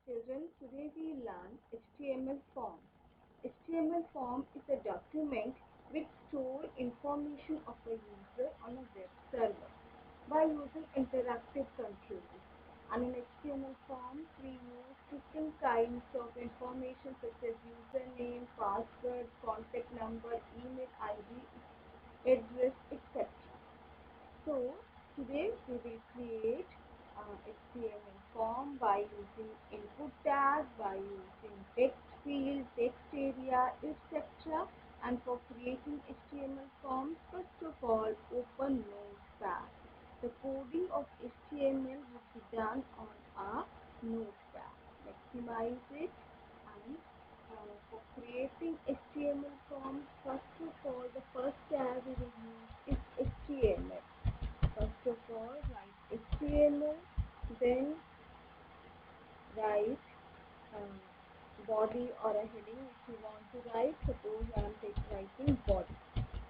Children, today we learn HTML form. HTML form is a document which stores information of a user on a web server by using interactive controls. And in HTML forms, we use different kinds of information such as username, password, contact number, email ID, address, etc. So today we will create HTML form by using input tag, by using text field, text area, etc. And for creating HTML forms, first of all, open Notepad. The coding of HTML would be done on a Notepad. Maximize it and for creating HTML forms, first of all, the first tag we will use is HTML. First of all, write HTML, then write body or a heading if you want to write. Suppose I am writing body.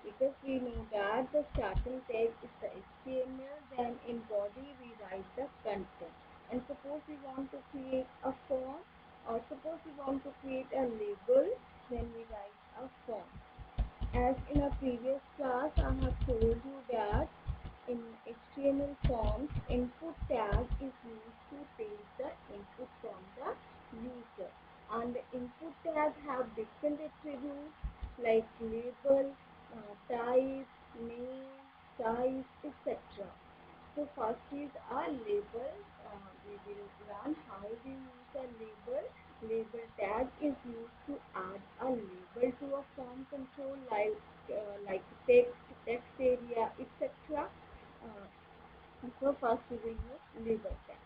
Because we know that the starting tag is the HTML, then in body we write the content. And suppose we want to create a font, or suppose we want to create a label, then we write a font. As in a previous class, I have told you that in HTML forms, input tag is used to take the input from the user. And the input tag have different attributes like label, type, name, size, etc. So first is a label. We will learn how we use a label. Label tag is used to add a label to a form control like text, text area, etc. So first we will use label tag.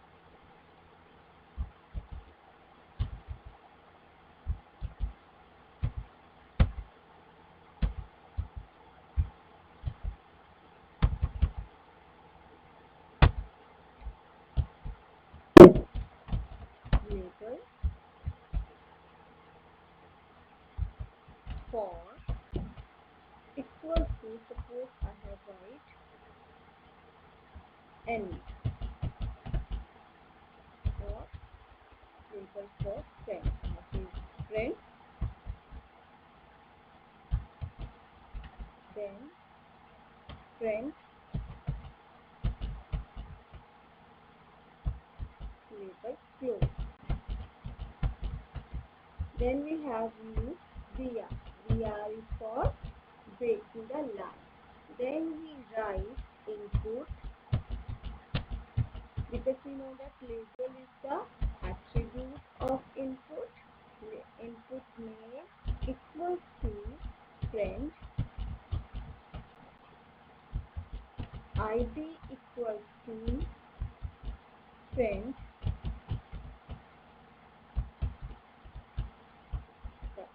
Label for equals to, suppose I have write any, or label for friend. That is friend. Then friend label close. Then we have used VR. VR is for breaking the line. Then we write input, because we know that label is the attribute of input. Input name equals to friend, ID equals to friend,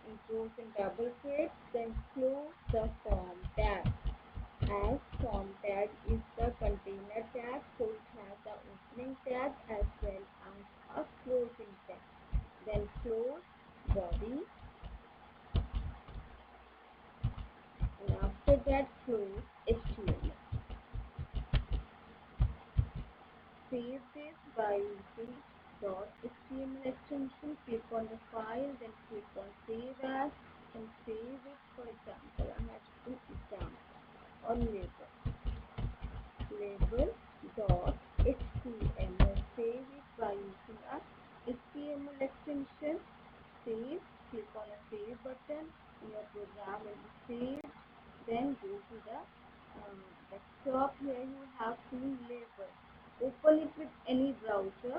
enclose in double quotes, then close the form tag. As form tag is the container tag, so it has the opening tag as well as a closing tag. Then close body, and after that close HTML. Save this by using .html extension. Click on the file, then click on save as, and save it. For example, I have to example or label.html. Save it by using a HTML extension. Save. Click on the save button. Your program will be saved. Then go to the desktop. Here you have seen label. Open it with any browser.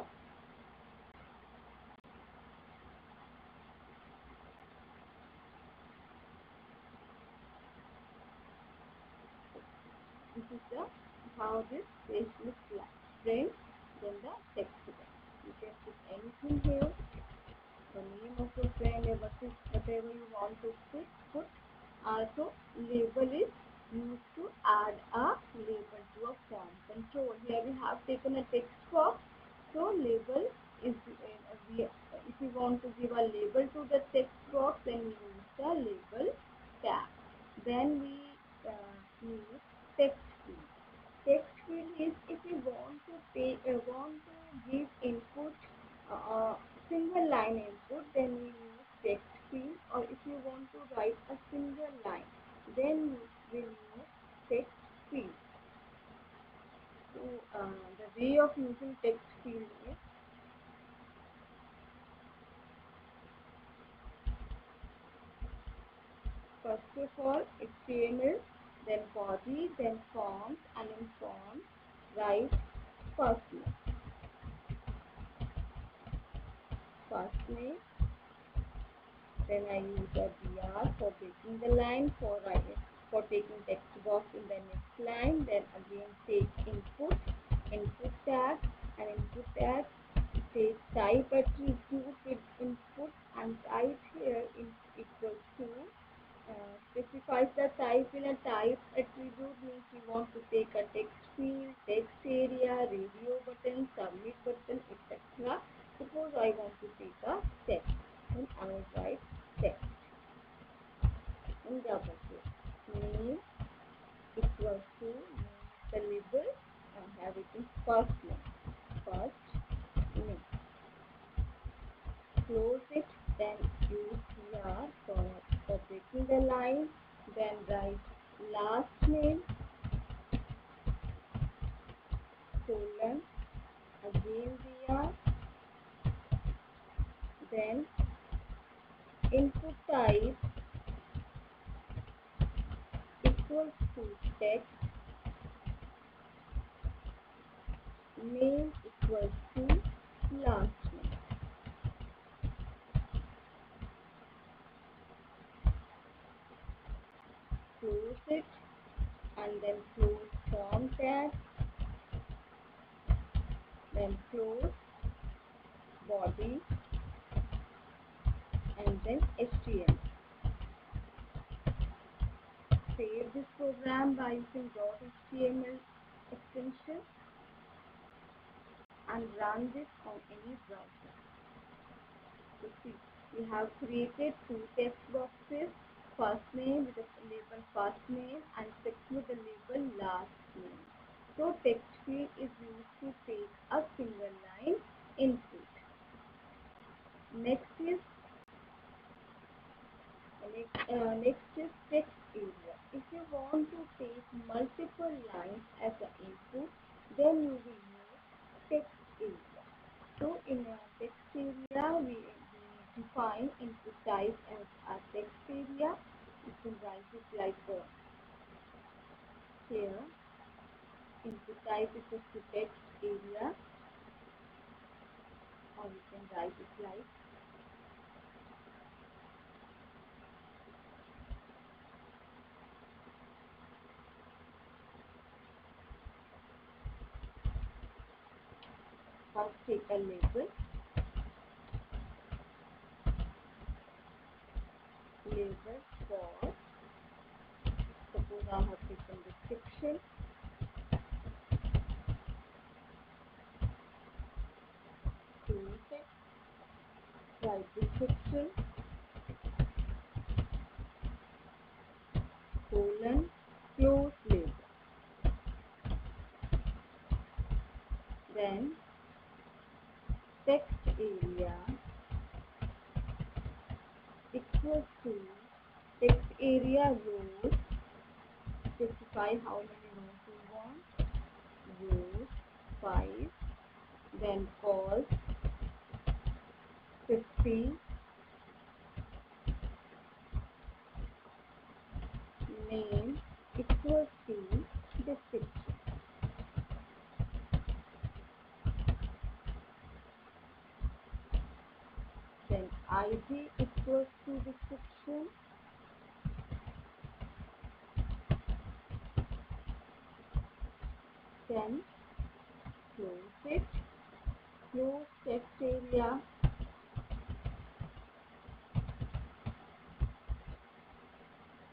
This is how this page looks like. Then the text box. You can put anything here. The name of your friend, or whatever you want to put. Also, label is used to add a label to a form control. Here we have taken a text box. So label is, if you want to give a label to the text box, then we use the label tag. Then we use text field. Text field is if you want to give input single line input, then we use text field, or if you want to write a single line, then we use text field. So the way of using text field is, first of all HTML, then body, then forms, and in forms write first name, then I use a BR for breaking the line, for taking text box in the next line, then again take input tag, and input tag take type attribute with input, and type here equals to specifies the type in a type attribute, means we want to take a text field, text area, radio button, submit button, etc. Suppose I want to take a text, then I will write text in double quotes. Name equals to the label, and have it in first name. Close it, then use CR for breaking the line, then write last name, colon, again BR, then input type equals to text, name equals to last name. Close it, and then close form tag, then close body, and then HTML. Save this program by using .html extension and run this on any browser. So see, we have created two text boxes, first name with the label first name and second with the label last name. So text field is used to take a single line input. Next is text area. If you want to take multiple lines as an input, then you will use text area. So in a text area, we define input type as a text area. You can write it like here. Input type equals to text area, or you can write it like first take a label for, suppose I have taken description, close it, write description, colon, close label. Then text area equals to text area rows, specify how many rows you want, rows 5, then call 50, name equals to description. Then ID equals to description, then close it, close text area,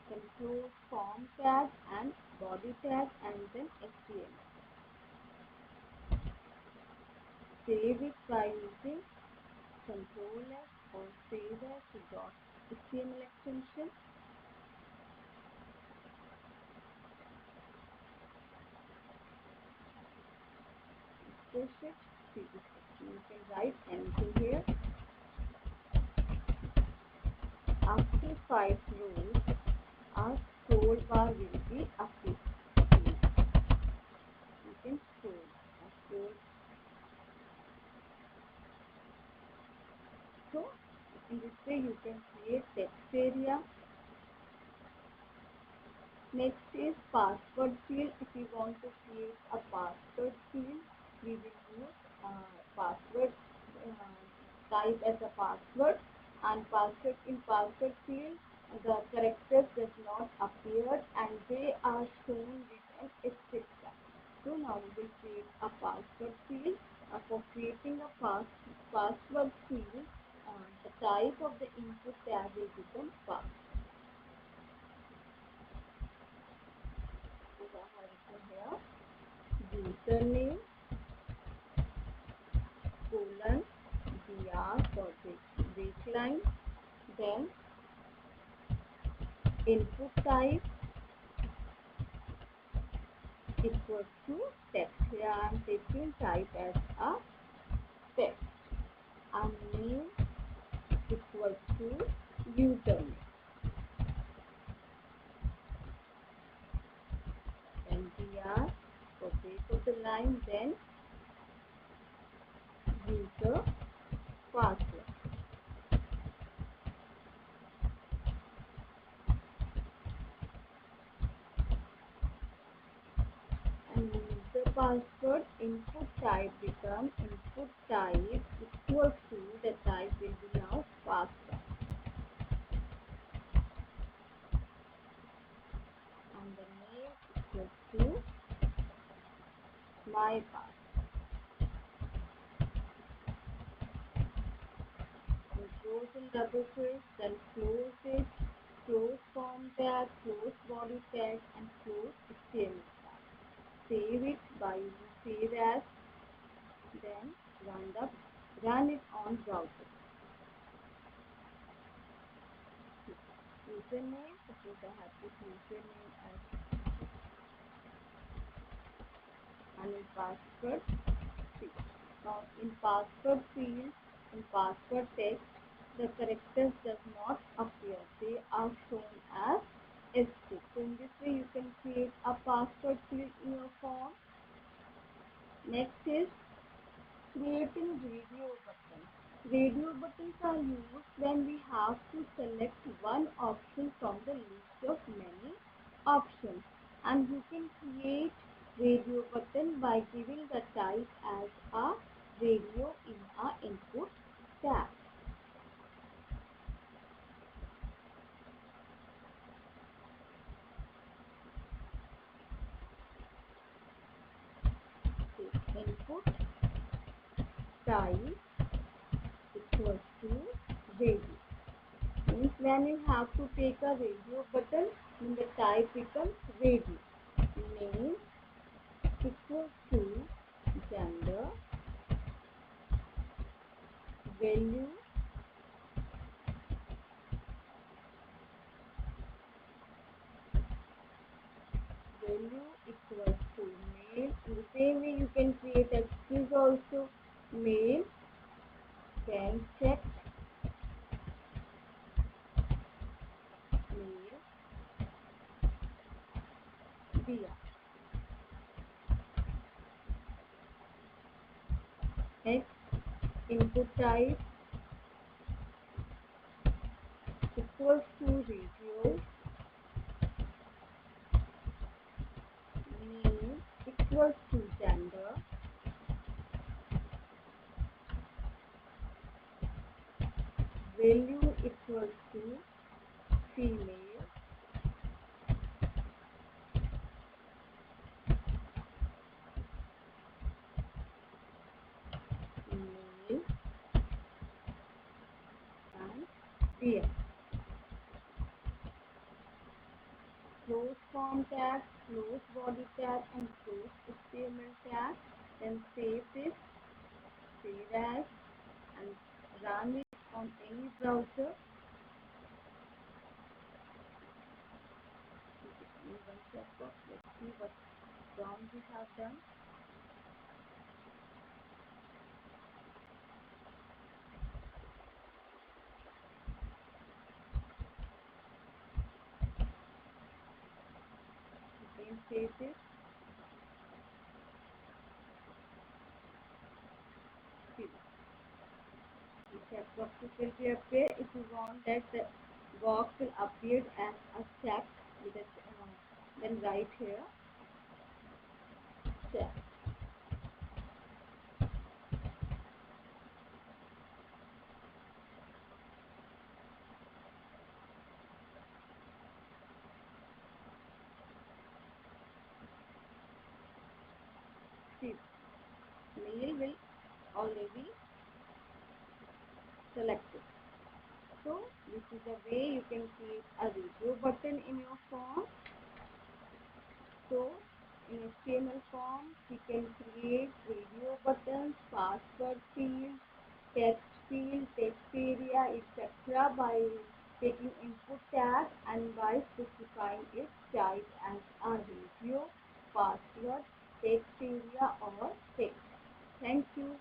then close form tag and body tag, and then HTML. Save it by using Ctrl S or save as .html extension. Push it, see, you can write anything here. 5 rows, a scroll bar will be appeared. You can scroll. So in this way you can create text area. Next is password field. If you want to create a password field, we will use password type as a password, and password in password field the characters does not appear and they are shown with an asterisk. So now we will create a password field. For creating a password field, the type of the input tag will become password. So I have written here username colon br for break line, then input type equals to text. Here I am taking type as a text, and name equals to username, and br for break of the line, then user password. And user password input type becomes input type equals to the type will be now password, and the name equals to my password. So close in double quotes, then close it, close form tag, close body tag, and close HTML tag. Save it by using save as, then run it on browser. Username, suppose I have put username as, and in password field. Now in password field, in password text, the characters does not appear. They are shown as asterisk. So in this way you can create a password field in your form. Next is creating radio buttons. Radio buttons are used when we have to select one option from the list of many options, and you can create radio button by giving the type as a radio in our input tag. Input type equals to radio. Means when you have to take a radio button, then the type becomes radio. Name equals to gender, value equals to male. In the same way you can create excuse also, male, then check male, br. X input type equals to radio, name equals to gender, value equals to female, male, and br. Close form tag, close body tag, and close HTML tag. Then save this, save as, and run it on any browser. Let's see what wrong we have done. spaces. See, the checkboxes will be appear. If you want that the box will appear as a check with a then write here check. See, mail will already selected. So this is the way you can create a radio button in your form. So in HTML form we can create radio buttons, password field, text area, etc. by taking input tag and by specifying its type as a radio, password, text area or text. Thank you.